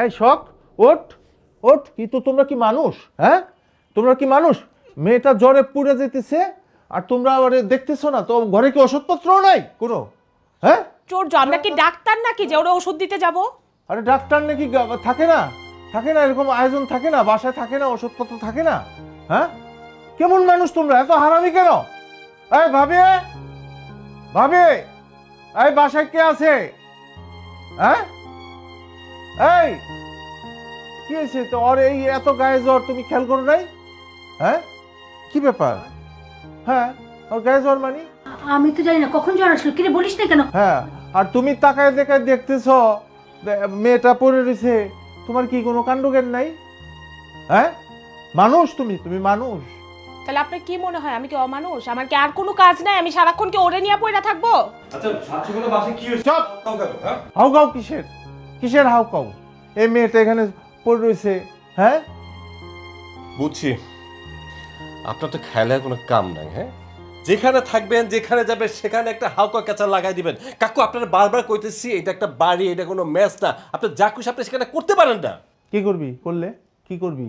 এই শখ, ওঠ ওঠ। কিন্তু তোমরা কি মানুষ? হ্যাঁ, তোমরা কি মানুষ? মেয়েটা জ্বরে পুড়ে যেতেছে আর তোমরা আবার দেখতেছো না? তো ঘরে কি ওষুধপত্রও নাই কোনো? হ্যাঁ, চোর, আমরা কি ডাক্তার নাকি যে ওরা ওষুধ দিতে যাব? আরে ডাক্তার নাকি থাকে না? থাকে না এরকম আয়োজন? থাকে না বাসায়? থাকে না ওষুধপত্র? থাকে না? হ্যাঁ, কেমন মানুষ তোমরা? এত হারামি কেন? এই ভাবি, ভাবি, এই বাসায় কে আছে? হ্যাঁ, এই কি হয়েছে তো ওর? এই এত গায়ে জ্বর, তুমি খেয়াল করো নাই? হ্যাঁ, কি ব্যাপার? হ্যাঁ, ওর গায়ে জ্বর মানে? আমি তো জানি না কখন জ্বর আসলো, কিরে বলিস না কেন? হ্যাঁ, আর তুমি তাকায় দেখায় দেখতেছ মেয়েটা পড়ে রয়েছে, তোমার কি কোনো কাণ্ডজ্ঞান নাই? হ্যাঁ, মানুষ তুমি? তুমি মানুষ? তাহলে আপনার কি মনে হয় আমি কি অমানুষ? আমার কি আর কোনো কাজ নাই? আমি সারাক্ষণ কি ওরে নিয়ে পড়ে থাকবো? আচ্ছা সাতসকালে বাসায় কি হয়েছে? চুপ! হ্যাঁ হাউকাউ কিসের? কিসের হাউকাউ? এই মেয়েটা এখানে পড়ে রয়েছে। হ্যাঁ, বুঝছি, আপনার তো খেলায় কোনো কাম নাই। হ্যাঁ, যেখানে থাকবেন যেখানে যাবেন সেখানে একটা হালকা কাঁচা লাগাই দিবেন। কাকু আপনারা বারবার কইতেছি এটা একটা বাড়ি, এটা কোনো মেস না। আপনি যা খুশি আপনি সেখানে করতে পারেন না। কি করবি? করলে কি করবি?